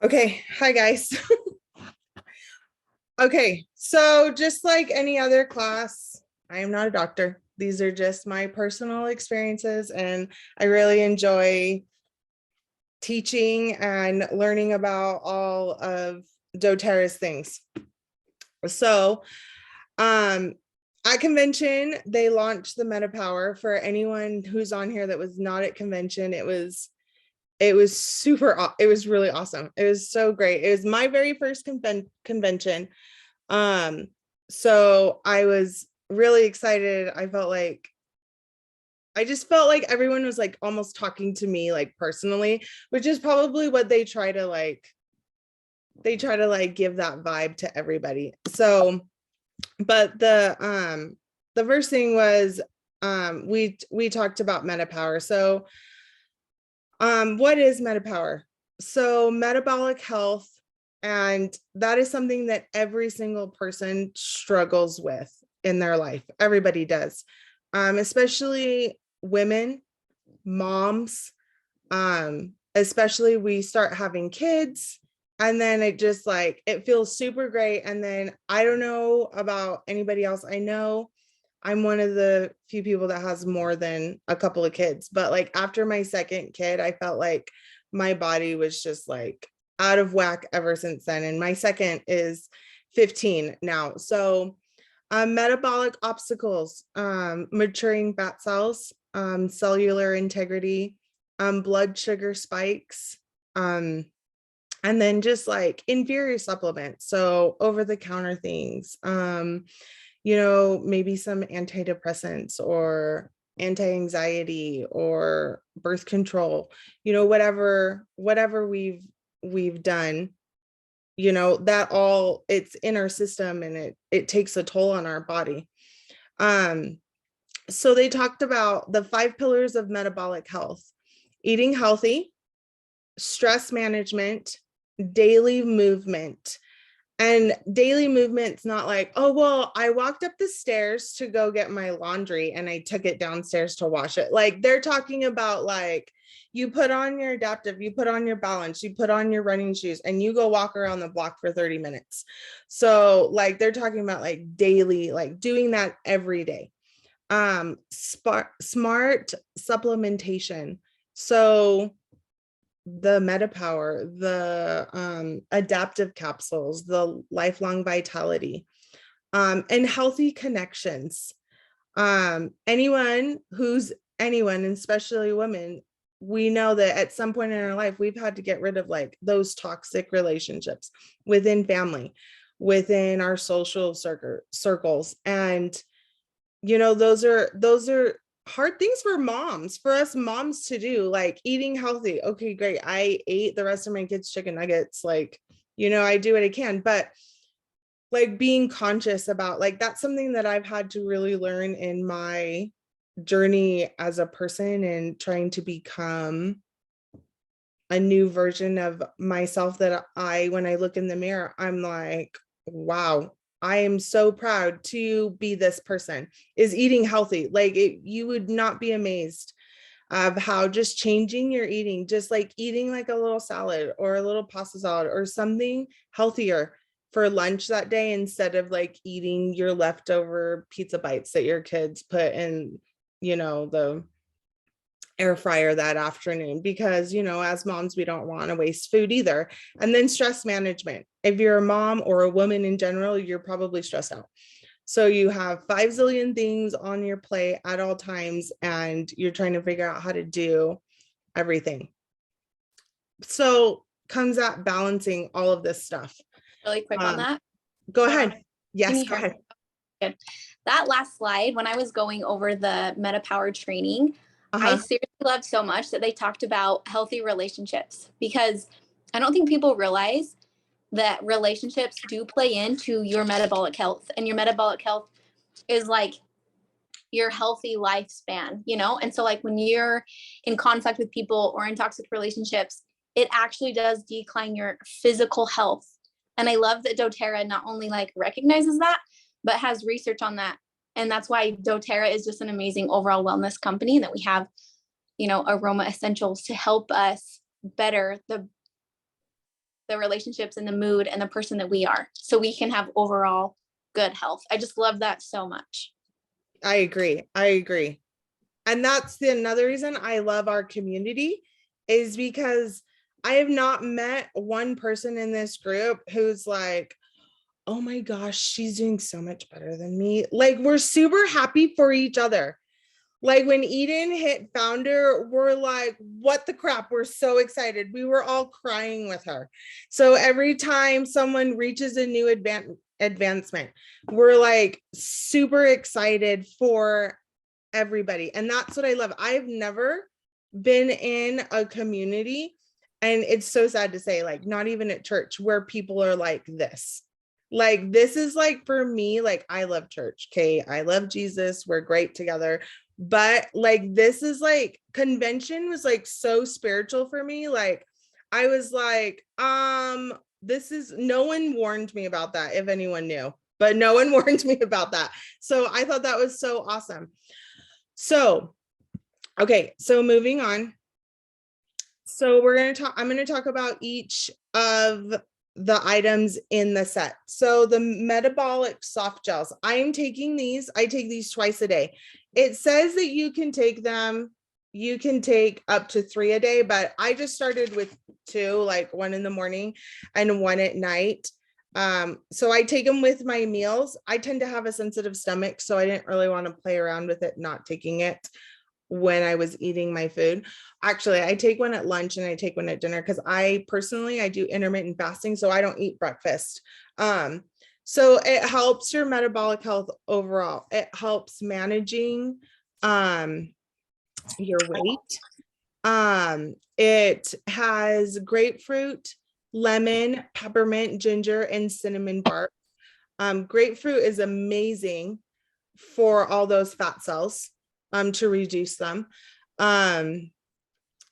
Okay, hi guys. Okay, so just like any other class, I am not a doctor. These are just my personal experiences, and I really enjoy teaching and learning about all of doTERRA's things. So, at convention, they launched the MetaPWR. For anyone who's on here that was not at convention, it was really awesome. It was so great. It was my very first convention. Um, so I was really excited. I just felt like everyone was like almost talking to me like personally, which is probably what they try to give that vibe to everybody. So, but the first thing was we talked about MetaPWR. So what is MetaPWR? So metabolic health, and that is something that every single person struggles with in their life. Everybody does, especially women, moms, especially we start having kids, and then it feels super great. And then I don't know about anybody else. I know I'm one of the few people that has more than a couple of kids, but like after my second kid, I felt like my body was just like out of whack ever since then. And my second is 15 now. So metabolic obstacles, maturing fat cells, cellular integrity, blood sugar spikes, and then just like inferior supplements. So over the counter things, maybe some antidepressants or anti-anxiety or birth control, whatever we've done, that all it's in our system, and it takes a toll on our body. So they talked about the 5 pillars of metabolic health: eating healthy, stress management, daily movement. And daily movement's not like, oh, well, I walked up the stairs to go get my laundry and I took it downstairs to wash it. Like they're talking about like you put on your adaptive, you put on your balance, you put on your running shoes, and you go walk around the block for 30 minutes. So like they're talking about like daily, like doing that every day. Smart supplementation. So the MetaPWR, the adaptive capsules, the lifelong vitality, and healthy connections. Anyone, and especially women, we know that at some point in our life, we've had to get rid of like those toxic relationships within family, within our social circles. And, those are hard things for us moms to do, like eating healthy. Okay, great. I ate the rest of my kids' chicken nuggets. Like, I do what I can, but like being conscious about like, that's something that I've had to really learn in my journey as a person and trying to become a new version of myself that when I look in the mirror, I'm like, wow, I am so proud to be this person, is eating healthy. Like you would not be amazed of how just changing your eating, just like eating like a little salad or a little pasta salad or something healthier for lunch that day, instead of like eating your leftover pizza bites that your kids put in, the air fryer that afternoon, because as moms, we don't want to waste food either. And then stress management. If you're a mom or a woman in general, you're probably stressed out. So you have 5 zillion things on your plate at all times, and you're trying to figure out how to do everything. So comes at balancing all of this stuff. Really quick on that. Go ahead. Yes, go ahead. Good. That last slide, when I was going over the MetaPWR training, I seriously loved so much that they talked about healthy relationships, because I don't think people realize that relationships do play into your metabolic health, and your metabolic health is like your healthy lifespan, And so like when you're in conflict with people or in toxic relationships, it actually does decline your physical health. And I love that doTERRA not only like recognizes that, but has research on that. And that's why doTERRA is just an amazing overall wellness company, that we have, aroma essentials to help us better the the relationships and the mood and the person that we are, so we can have overall good health. I just love that so much. I agree. I agree. And that's another reason I love our community, is because I have not met one person in this group who's like, oh my gosh, she's doing so much better than me. Like, we're super happy for each other. Like when Eden hit founder, we're like, what the crap? We're so excited. We were all crying with her. So every time someone reaches a new advancement, we're like super excited for everybody. And that's what I love. I've never been in a community, and it's so sad to say, like not even at church, where people are like this. Like this is like, for me, like I love church. Okay. I love Jesus. We're great together. But like, this is like, convention was like so spiritual for me. Like I was like, this is, no one warned me about that, if anyone knew, but no one warned me about that. So I thought that was so awesome. So, okay. So moving on. So I'm going to talk about each of the items in the set. So the metabolic soft gels, I'm taking these. I take these twice a day. It says that you can take them, you can take up to 3 a day, but I just started with 2, like 1 in the morning and 1 at night. So I take them with my meals. I tend to have a sensitive stomach, so I didn't really want to play around with it, not taking it when I was eating my food. Actually, I take one at lunch and I take one at dinner, because I do intermittent fasting, so I don't eat breakfast. So it helps your metabolic health overall. It helps managing your weight. It has grapefruit, lemon, peppermint, ginger, and cinnamon bark. Grapefruit is amazing for all those fat cells, to reduce them.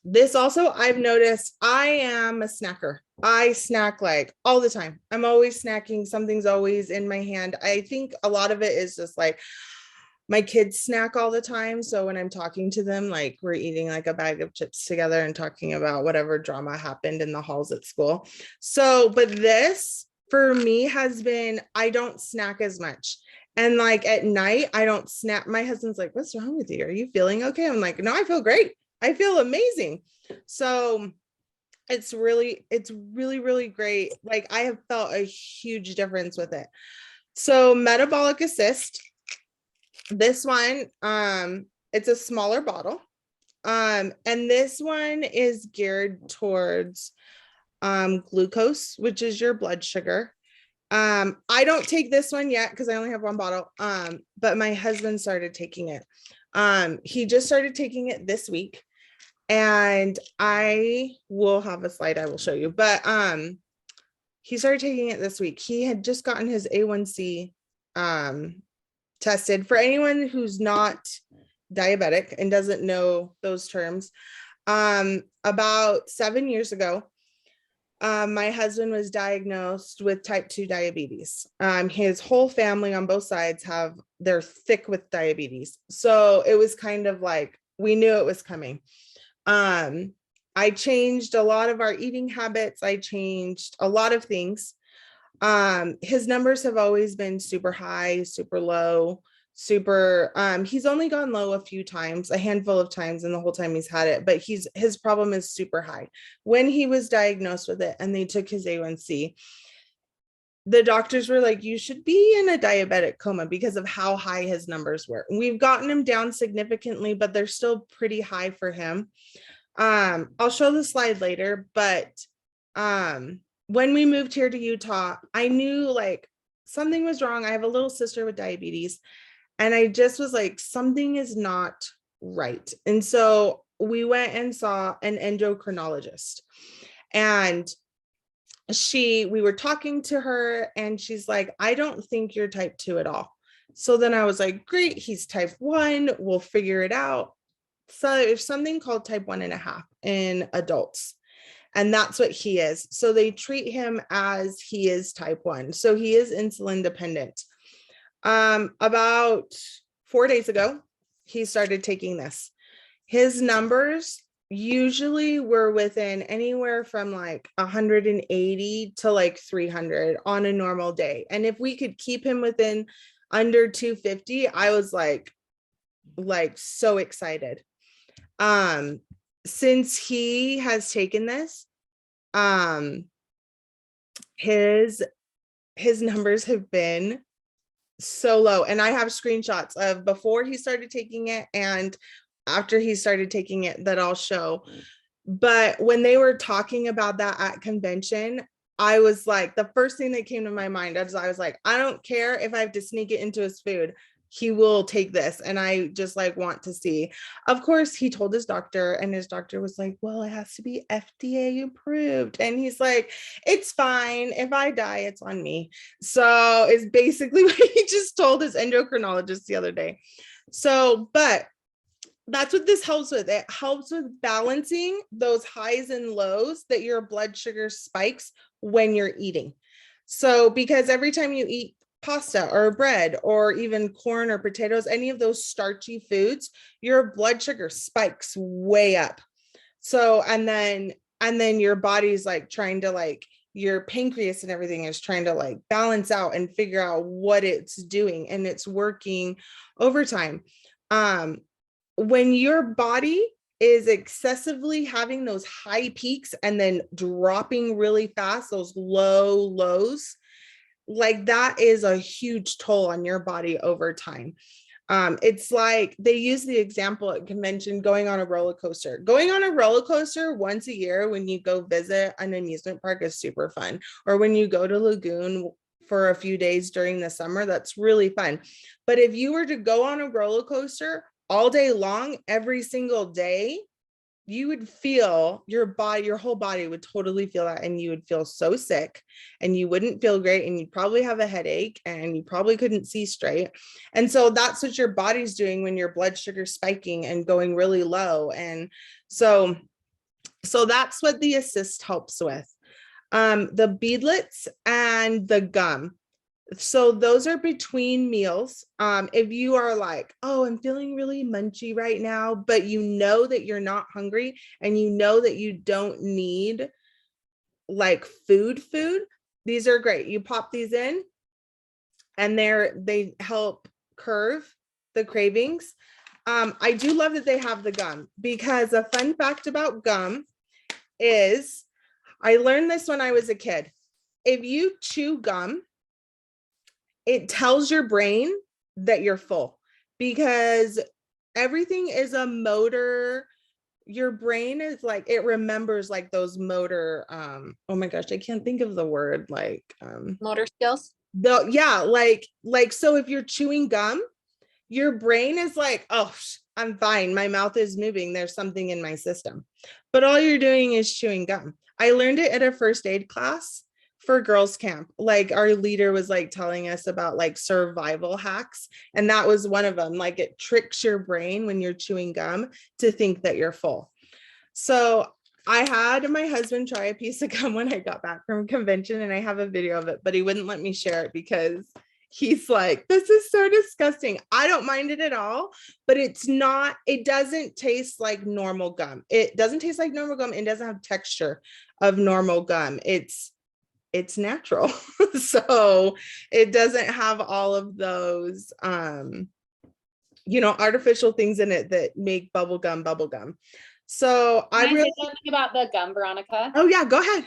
This also, I've noticed, I am a snacker. I snack like all the time. I'm always snacking. Something's always in my hand. I think a lot of it is just like my kids snack all the time. So when I'm talking to them, like we're eating like a bag of chips together and talking about whatever drama happened in the halls at school. So, but this for me has been, I don't snack as much. And like at night, I don't snack. My husband's like, what's wrong with you? Are you feeling okay? I'm like, no, I feel great. I feel amazing. So it's really, really great. Like I have felt a huge difference with it. So metabolic assist, this one, it's a smaller bottle. And this one is geared towards glucose, which is your blood sugar. I don't take this one yet because I only have one bottle. But my husband started taking it. He just started taking it this week, and I will have a slide I will show you, but he started taking it this week. He had just gotten his A1C tested. For anyone who's not diabetic and doesn't know those terms, about 7 years ago, my husband was diagnosed with type 2 diabetes. His whole family on both sides they're thick with diabetes. So it was kind of like, we knew it was coming. I changed a lot of our eating habits. I changed a lot of things. His numbers have always been super high, super low, he's only gone low a few times, a handful of times in the whole time he's had it, but his problem is super high. When he was diagnosed with it and they took his A1C, the doctors were like, you should be in a diabetic coma because of how high his numbers were. We've gotten him down significantly, but they're still pretty high for him. I'll show the slide later, but when we moved here to Utah, I knew like something was wrong. I have a little sister with diabetes, and I just was like, something is not right. And so we went and saw an endocrinologist, and we were talking to her, and she's like, I don't think you're type 2 at all. So then I was like, great, he's type 1, we'll figure it out. So there's something called type 1.5 in adults, and that's what he is. So they treat him as he is type 1. So he is insulin dependent. About 4 days ago, he started taking this. His numbers usually we're within anywhere from like 180 to like 300 on a normal day. And if we could keep him within under 250, I was like so excited. Since he has taken this, um, his numbers have been so low. And I have screenshots of before he started taking it and after he started taking it that I'll show. But when they were talking about that at convention, I was like, the first thing that came to my mind is I was like, I don't care if I have to sneak it into his food. He will take this. And I just like want to see. Of course, he told his doctor, and his doctor was like, well, it has to be FDA approved. And he's like, it's fine. If I die, it's on me. So it's basically what he just told his endocrinologist the other day. So, but that's what this helps with. It helps with balancing those highs and lows that your blood sugar spikes when you're eating. So, because every time you eat pasta or bread or even corn or potatoes, any of those starchy foods, your blood sugar spikes way up. So, and then your body's like trying to like, your pancreas and everything is trying to like balance out and figure out what it's doing, and it's working overtime. When your body is excessively having those high peaks and then dropping really fast, those low lows, like that is a huge toll on your body over time. It's like they use the example at convention going on a roller coaster. Going on a roller coaster once a year when you go visit an amusement park is super fun. Or when you go to Lagoon for a few days during the summer, that's really fun. But if you were to go on a roller coaster all day long, every single day, you would feel your body, your whole body would totally feel that. And you would feel so sick and you wouldn't feel great. And you'd probably have a headache and you probably couldn't see straight. And so that's what your body's doing when your blood sugar spiking and going really low. And so that's what the assist helps with. The beadlets and the gum. So those are between meals. If you are like, oh, I'm feeling really munchy right now, but you know that you're not hungry and you know that you don't need like food, these are great. You pop these in and they help curve the cravings. I do love that they have the gum, because a fun fact about gum is I learned this when I was a kid. If you chew gum, it tells your brain that you're full, because everything is a motor. Your brain is like, it remembers like those motor, oh my gosh, I can't think of the word, like Motor skills. yeah, so if you're chewing gum, your brain is like, oh, I'm fine, my mouth is moving, there's something in my system, but all you're doing is chewing gum. I learned it at a first aid class for girls camp. Like our leader was like telling us about like survival hacks, and that was one of them. Like it tricks your brain when you're chewing gum to think that you're full. So I had my husband try a piece of gum when I got back from convention, and I have a video of it, but he wouldn't let me share it because he's like, this is so disgusting. I don't mind it at all, but it doesn't taste like normal gum. It doesn't taste like normal gum. It doesn't have texture of normal gum. It's natural. So it doesn't have all of those, artificial things in it that make bubble gum. So Can I say something about the gum, Veronica? Oh yeah, go ahead.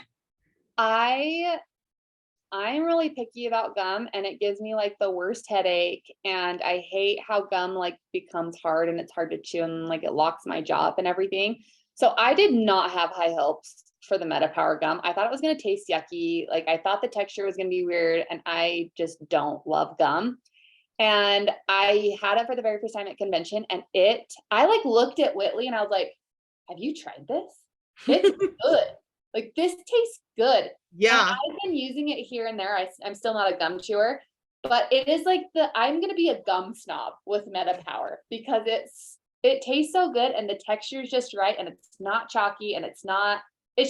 I'm really picky about gum, and it gives me like the worst headache, and I hate how gum like becomes hard and it's hard to chew and like it locks my jaw up and everything. So I did not have high hopes for the MetaPWR gum. I thought it was going to taste yucky. Like I thought the texture was going to be weird, and I just don't love gum. And I had it for the very first time at convention, and I like looked at Whitley and I was like, have you tried this? It's good. Like this tastes good. Yeah. And I've been using it here and there. I'm still not a gum chewer, but it is like I'm going to be a gum snob with MetaPWR because it tastes so good and the texture is just right, and it's not chalky, and it's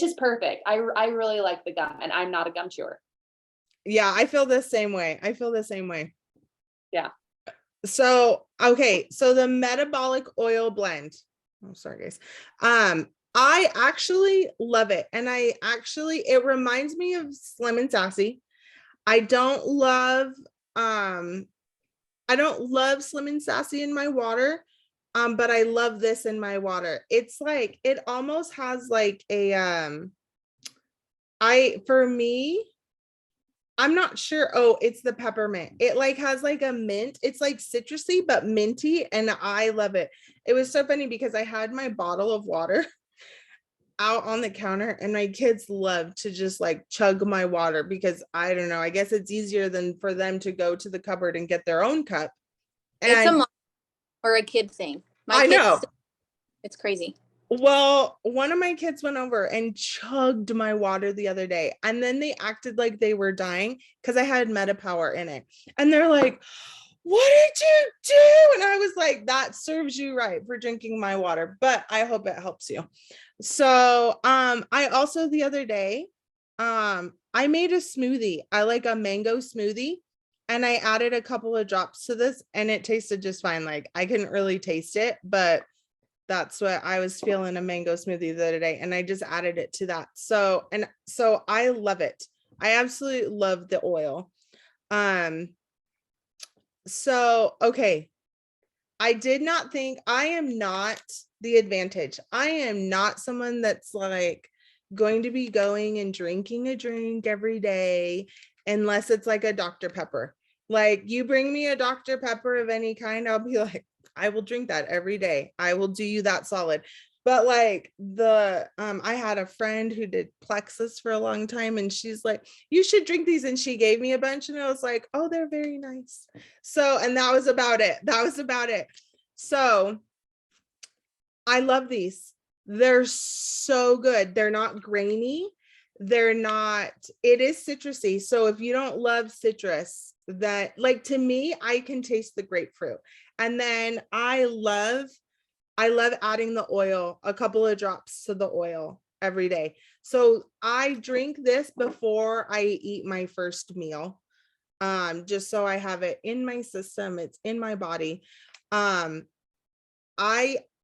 just perfect. I really like the gum, and I'm not a gum chewer. Yeah, I feel the same way. Yeah. So, okay. So the metabolic oil blend. Oh, sorry guys. I actually love it. And it reminds me of Slim and Sassy. I don't love, Slim and Sassy in my water. But I love this in my water. It's like, it almost has like a, for me, I'm not sure. Oh, it's the peppermint. It like has like a mint. It's like citrusy, but minty. And I love it. It was so funny because I had my bottle of water out on the counter and my kids love to just like chug my water because I don't know. I guess it's easier than for them to go to the cupboard and get their own cup. It's a And mom or a kid thing. My I kids, know. it's crazy. Well, one of my kids went over and chugged my water the other day, and then they acted like they were dying because I had MetaPWR in it. And they're like, "What did you do?" And I was like, "That serves you right for drinking my water, but I hope it helps you." So, I also the other day, I made a smoothie. I like a mango smoothie, and I added a couple of drops to this, and it tasted just fine. Like I couldn't really taste it, but that's what I was feeling, a mango smoothie the other day, and I just added it to that. So I love it. I absolutely love the oil. So okay, I did not think, I am not the advantage. I am not someone that's like going to be going and drinking a drink every day unless it's like a Dr. Pepper. Like you bring me a Dr. Pepper of any kind, I'll be like, I will drink that every day. I will do you that solid. But like I had a friend who did Plexus for a long time and she's like, you should drink these. And she gave me a bunch and I was like, oh, they're very nice. So, and that was about it. So I love these. They're so good. They're not grainy. It is citrusy. So if you don't love citrus, that like to me, I can taste the grapefruit. And then I love adding the oil, a couple of drops to the oil every day. So I drink this before I eat my first meal. Just so I have it in my system, it's in my body. I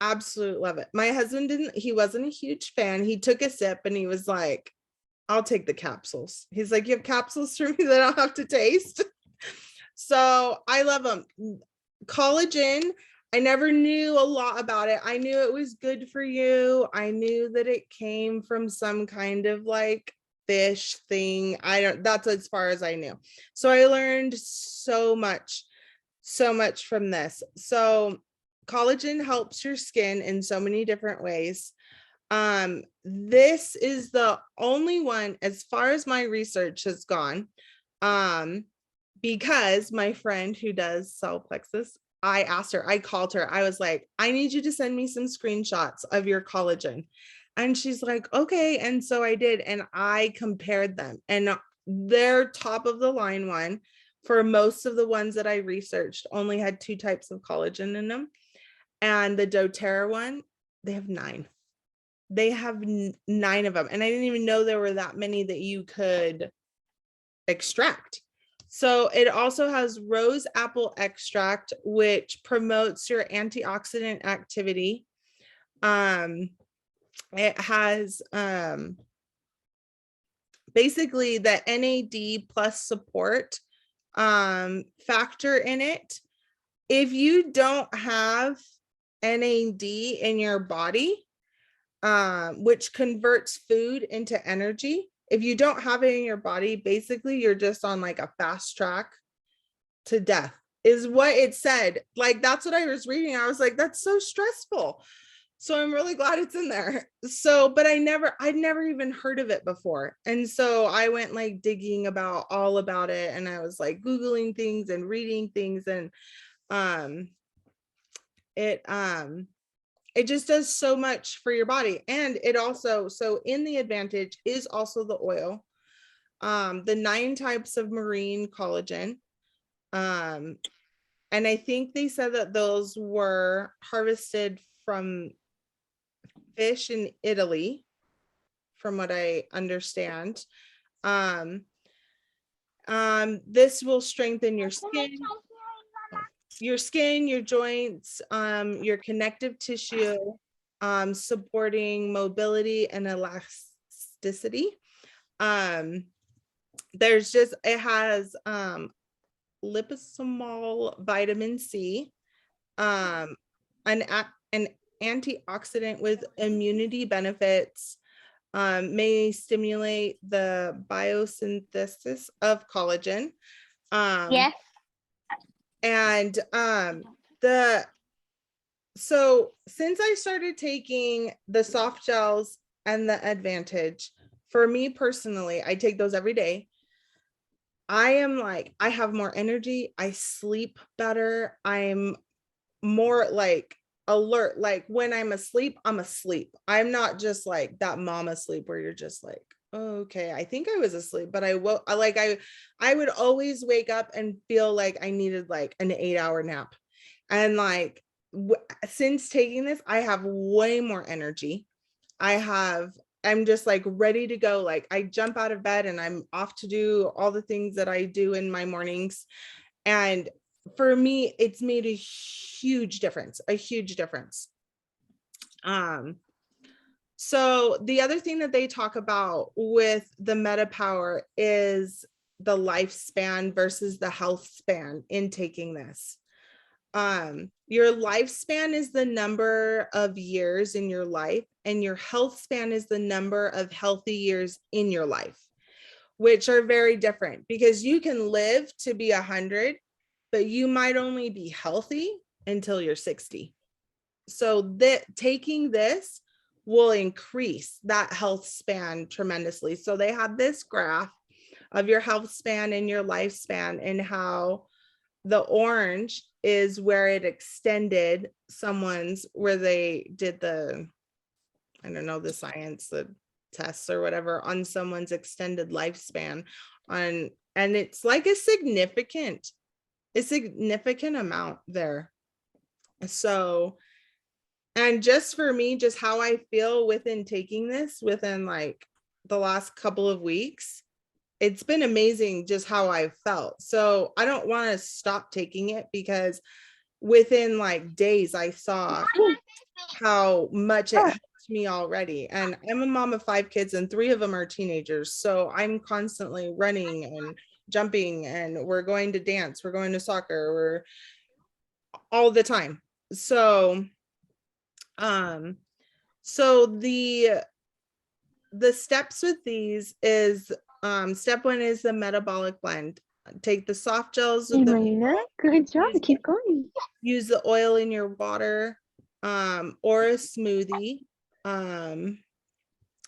absolutely love it. My husband he wasn't a huge fan. He took a sip and he was like, I'll take the capsules. He's like, you have capsules for me that I'll have to taste. So I love them. Collagen, I never knew a lot about it. I knew it was good for you. I knew that it came from some kind of like fish thing. That's as far as I knew. So I learned so much from this. So collagen helps your skin in so many different ways. This is the only one, as far as my research has gone, because my friend who does sell Plexus, I called her. I was like, I need you to send me some screenshots of your collagen. And she's like, okay. And so I did, and I compared them, and their top of the line one, for most of the ones that I researched, only had 2 types of collagen in them. And the doTERRA one, they have 9. They have 9 of them. And I didn't even know there were that many that you could extract. So it also has rose apple extract, which promotes your antioxidant activity. It has basically the NAD plus support factor in it. If you don't have NAD in your body, which converts food into energy, if you don't have it in your body, basically you're just on like a fast track to death, is what it said. Like that's what I was reading. I was like, that's so stressful. So I'm really glad it's in there. So, but I'd never even heard of it before. And so I went like digging all about it, and I was like Googling things and reading things, and it just does so much for your body. And it also, so in the advantage is also the oil, the 9 types of marine collagen. And I think they said that those were harvested from fish in Italy, from what I understand. This will strengthen your skin, your joints, your connective tissue. supporting mobility and elasticity. There's just, it has liposomol vitamin C, an antioxidant with immunity benefits, may stimulate the biosynthesis of collagen. Yes. And so since I started taking the soft gels and the Advantage, for me personally, I take those every day. I am like, I have more energy. I sleep better. I'm more like alert. Like when I'm asleep, I'm asleep. I'm not just like that mom asleep where you're just like, oh, okay, I think I was asleep, but I would always wake up and feel like I needed like an 8-hour nap. And like, since taking this, I have way more energy. I'm just like ready to go. Like I jump out of bed and I'm off to do all the things that I do in my mornings. And for me, it's made a huge difference, a huge difference. So the other thing that they talk about with the MetaPWR is the lifespan versus the health span in taking this. Your lifespan is the number of years in your life, and your health span is the number of healthy years in your life, which are very different, because you can live to be 100, but you might only be healthy until you're 60. So that taking this will increase that health span tremendously. So they have this graph of your health span and your lifespan, and how the orange is where it extended someone's, where they did the, I don't know, the science, the tests or whatever on someone's extended lifespan on, and it's like a significant amount there. So, and just for me, just how I feel within taking this within like the last couple of weeks, it's been amazing just how I felt. So I don't want to stop taking it, because within like days, I saw how much it helped me already. And I'm a mom of 5 kids and 3 of them are teenagers. So I'm constantly running and jumping, and we're going to dance, we're going to soccer, we're all the time. So, so the steps with these is, step 1 is the metabolic blend. Take the soft gels with Marina, good job. Keep going. use the oil in your water, or a smoothie.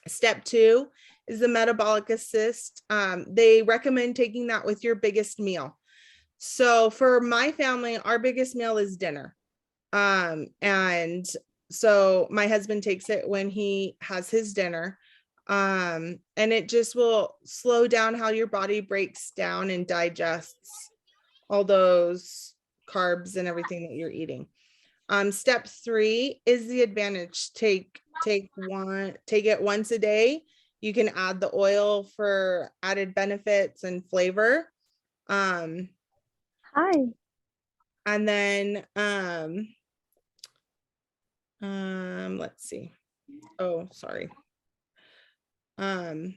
Step 2 is the metabolic assist. They recommend taking that with your biggest meal. So for my family, our biggest meal is dinner. And so my husband takes it when he has his dinner. And it just will slow down how your body breaks down and digests all those carbs and everything that you're eating. Step 3 is the Advantage. Take it once a day. You can add the oil for added benefits and flavor. Hi. And then let's see. Oh, sorry. Oh,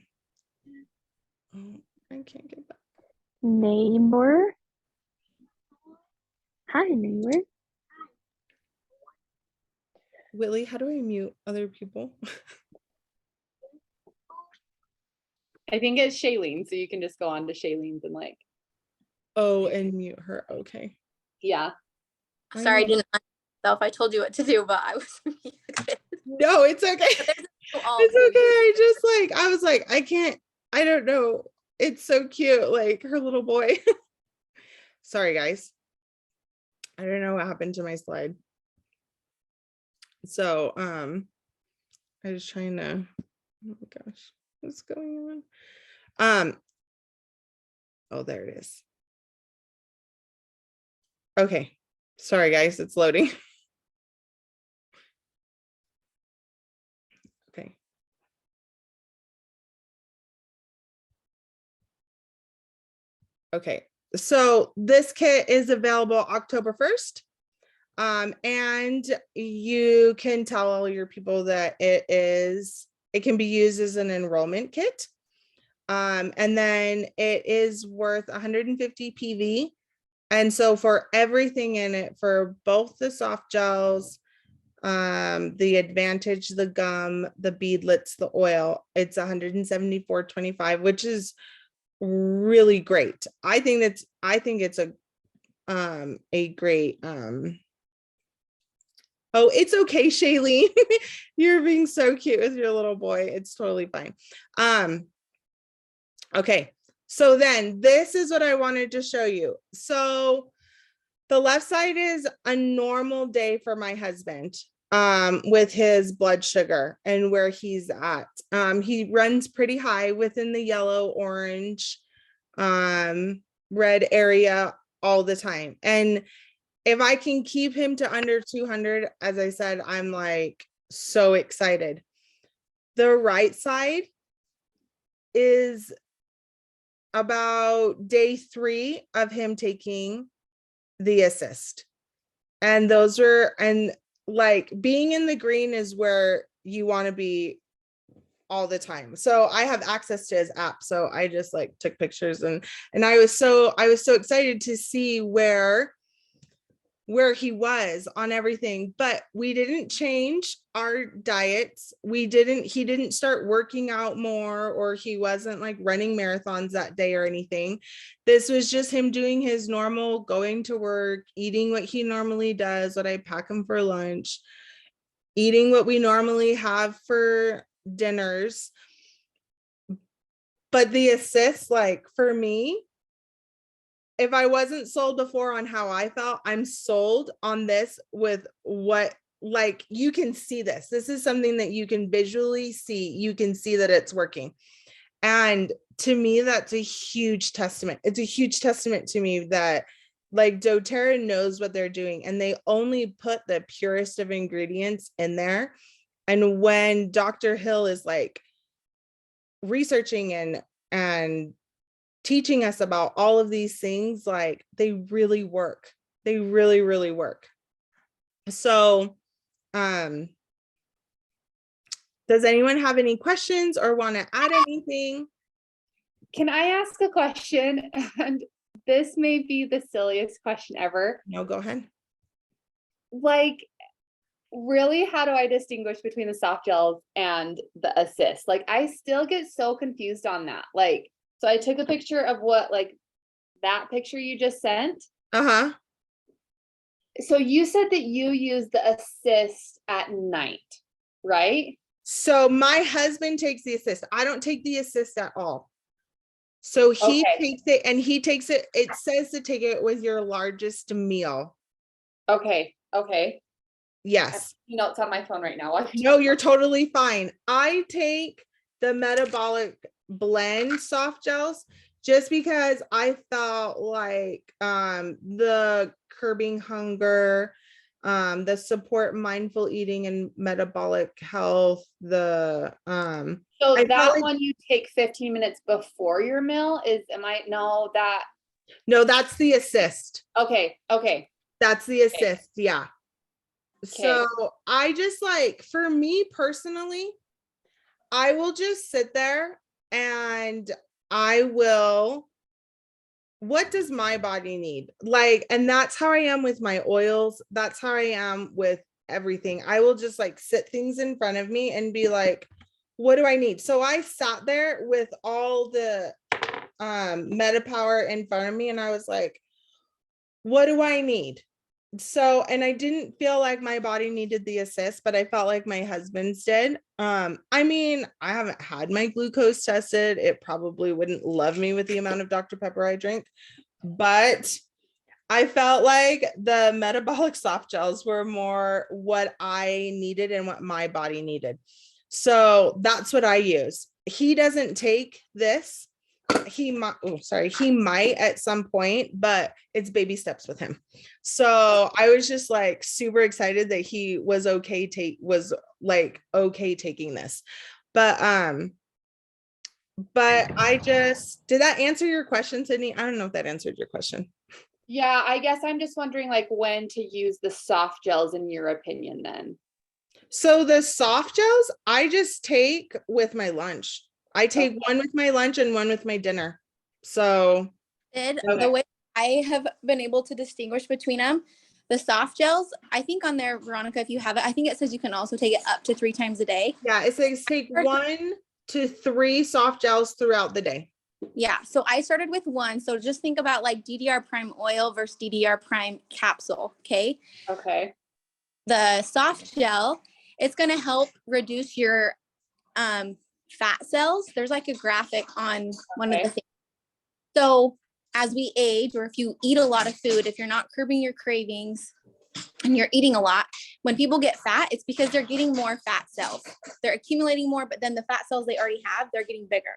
I can't get back. Neighbor. Hi, neighbor. Willie, how do I mute other people? I think it's Shailene, so you can just go on to Shailene's and like, Oh, and mute her. Okay. yeah. Sorry, I didn't myself. I told you what to do, but I was muted. No, it's okay. It's okay. I was like, I don't know. It's so cute. Like her little boy. Sorry, guys. I don't know what happened to my slide. So, I was trying to, oh my gosh, what's going on? Oh, there it is. Okay. Sorry, guys, it's loading. Okay. Okay. So this kit is available October 1st. And you can tell all your people that it can be used as an enrollment kit. And then it is worth 150 PV. And so for everything in it, for both the soft gels, the Advantage, the gum, the beadlets, the oil, it's 174.25, which is really great. I think it's a great, oh, it's okay, Shailene. You're being so cute with your little boy. It's totally fine. Okay, so then this is what I wanted to show you. So the left side is a normal day for my husband with his blood sugar and where he's at. He runs pretty high within the yellow, orange, red area all the time. And if I can keep him to under 200, as I said, I'm like so excited. The right side is about day 3 of him taking the assist. And those were, and like being in the green is where you want to be all the time. So I have access to his app. So I just like took pictures and I was so excited to see where he was on everything, but we didn't change our diets. He didn't start working out more, or he wasn't like running marathons that day or anything. This was just him doing his normal, going to work, eating what he normally does, what I pack him for lunch, eating what we normally have for dinners. But the assist, like for me, if I wasn't sold before on how I felt, I'm sold on this with what, like, you can see this. This is something that you can visually see. You can see that it's working. And to me, that's a huge testament. It's a huge testament to me that like doTERRA knows what they're doing, and they only put the purest of ingredients in there. And when Dr. Hill is like researching and teaching us about all of these things, like they really work. They really, really work. So, does anyone have any questions or want to add anything? Can I ask a question? And this may be the silliest question ever. No, go ahead. Like, really, how do I distinguish between the soft gels and the assist? Like, I still get so confused on that. Like, so I took a picture of what, like that picture you just sent. Uh-huh. So you said that you use the assist at night, right? So my husband takes the assist. I don't take the assist at all. So he takes it, and he takes it. It says to take it with your largest meal. Okay. Yes. Notes on my phone right now. No, you're totally fine. I take the metabolic blend soft gels just because I felt like the curbing hunger, the support mindful eating and metabolic health, so that one you take 15 minutes before your meal no, that's the assist. Okay. That's the assist. Yeah. So I just like, for me personally, I will just sit there and what does my body need? Like, and that's how I am with my oils. That's how I am with everything. I will just like sit things in front of me and be like, what do I need? So I sat there with all the MetaPWR in front of me, and I was like, what do I need? So, and I didn't feel like my body needed the assist, but I felt like my husband's did. I mean, I haven't had my glucose tested. It probably wouldn't love me with the amount of Dr. Pepper I drink, but I felt like the metabolic soft gels were more what I needed and what my body needed. So that's what I use. He doesn't take this. He might at some point, but it's baby steps with him. So I was just like super excited that he was okay taking this. But I just, did that answer your question, Sydney? I don't know if that answered your question. Yeah, I guess I'm just wondering like when to use the soft gels in your opinion then. So the soft gels, I just take with my lunch. I take Okay. one with my lunch and one with my dinner. So The Okay. way I have been able to distinguish between them, the soft gels, I think on there, Veronica, if you have it, I think it says you can also take it up to 3 times a day. yeah, it says take 1 to 3 soft gels throughout the day. Yeah. So I started with 1. So just think about like DDR prime oil versus DDR prime capsule. Okay. Okay. The soft gel, it's going to help reduce your fat cells. There's like a graphic on one of the things. So as we age, or if you eat a lot of food, if you're not curbing your cravings and you're eating a lot, when people get fat, it's because they're getting more fat cells. They're accumulating more, but then the fat cells they already have, they're getting bigger.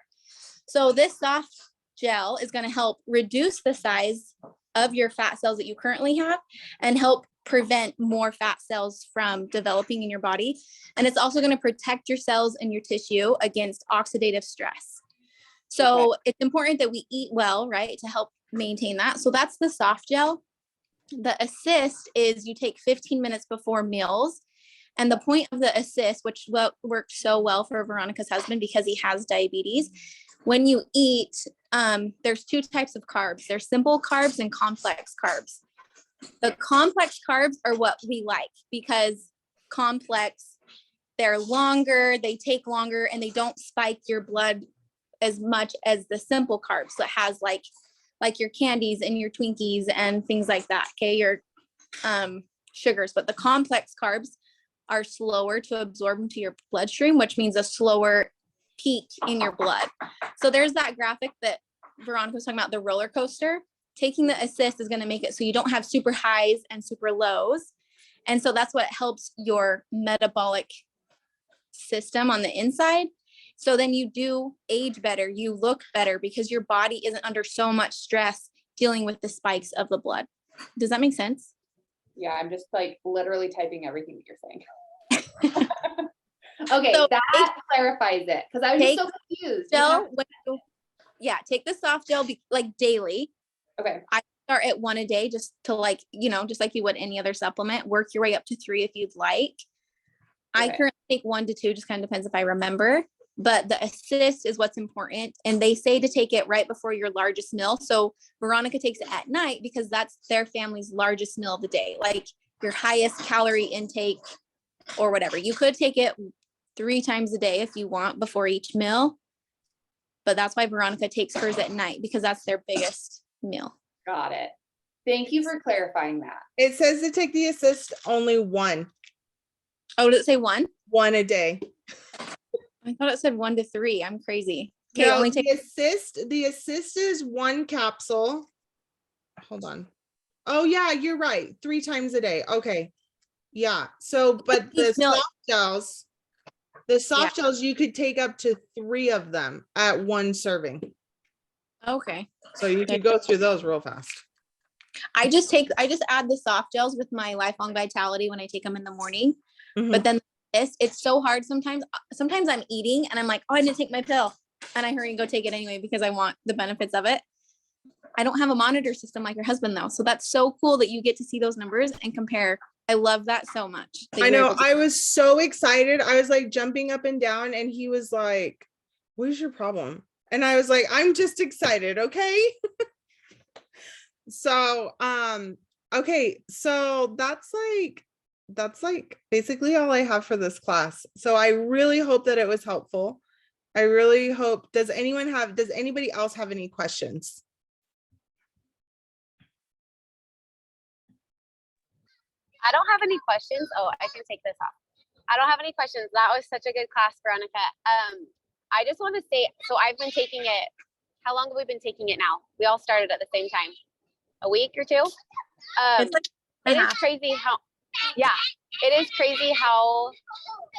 So this soft gel is going to help reduce the size of your fat cells that you currently have and help prevent more fat cells from developing in your body. And it's also going to protect your cells and your tissue against oxidative stress. So it's important that we eat well, right, to help maintain that. So that's the soft gel. The assist is you take 15 minutes before meals. And the point of the assist, which works so well for Veronica's husband because he has diabetes, when you eat, there's 2 types of carbs. There's simple carbs and complex carbs. The complex carbs are what we like because complex, they're longer, they take longer, and they don't spike your blood as much as the simple carbs that has like your candies and your Twinkies and things like that. Okay, your sugars, but the complex carbs are slower to absorb into your bloodstream, which means a slower peak in your blood. So there's that graphic that Veronica was talking about, the roller coaster. Taking the assist is going to make it so you don't have super highs and super lows. And so that's what helps your metabolic system on the inside. So then you do age better, you look better because your body isn't under so much stress dealing with the spikes of the blood. Does that make sense? Yeah, I'm just like literally typing everything that you're saying. Okay, So that clarifies it because I was just so confused. Take the soft gel like daily. Okay. I start at 1 a day just to like, just like you would any other supplement, work your way up to 3 if you'd like. I currently take 1 to 2, just kind of depends if I remember, but the assist is what's important. And they say to take it right before your largest meal. So Veronica takes it at night because that's their family's largest meal of the day, like your highest calorie intake or whatever. You could take it 3 times a day if you want before each meal, but that's why Veronica takes hers at night because that's their biggest meal. Got it. Thank you for clarifying that. It says to take the assist only 1. Oh, did it say 1? 1 a day. I thought it said 1 to 3. I'm crazy. Okay, No, only the assist is 1 capsule. Hold on. Oh yeah, you're right. 3 times a day. Okay. Yeah. So, but the soft gels, you could take up to 3 of them at 1 serving. Okay. So you could go through those real fast. I just add the soft gels with my lifelong vitality when I take them in the morning. Mhm. But then it's so hard sometimes I'm eating and I'm like, oh, I didn't take my pill, and I hurry and go take it anyway because I want the benefits of it. I don't have a monitor system like your husband though, so that's so cool that you get to see those numbers and compare. I love that so much. I know. I was so excited. I was like jumping up and down, and he was like, what is your problem? And I was like, I'm just excited. Okay. So, okay. So that's like basically all I have for this class. So I really hope that it was helpful. I really hope, does anybody else have any questions? I don't have any questions. Oh, I can take this off. I don't have any questions. That was such a good class, Veronica. I just want to say, so I've been taking it. How long have we been taking it now? We all started at the same time. A week or 2? It's like it is crazy how, it is crazy how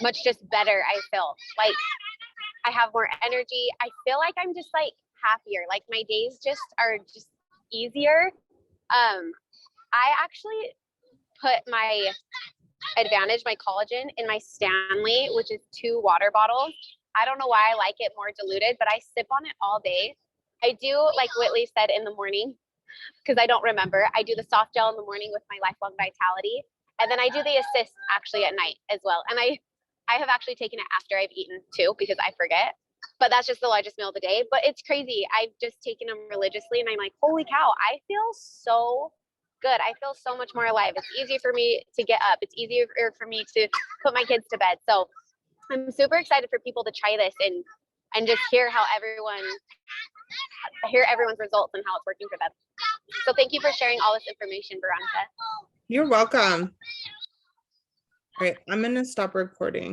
much just better I feel. Like I have more energy. I feel like I'm just like happier. Like my days are just easier. I actually put my advantage, my collagen, in my Stanley, which is 2 water bottles. I don't know why I like it more diluted, but I sip on it all day. I do, like Whitley said, in the morning. because I don't remember. I do the soft gel in the morning with my Lifelong Vitality, and then I do the assist actually at night as well. And I have actually taken it after I've eaten too, because I forget. But that's just the largest meal of the day. But it's crazy. I've just taken them religiously, and I'm like, holy cow, I feel so good. I feel so much more alive. It's easier for me to get up. It's easier for me to put my kids to bed. So I'm super excited for people to try this and just hear everyone's results and how it's working for them. So thank you for sharing all this information, Veronica. You're welcome. All right, I'm going to stop recording.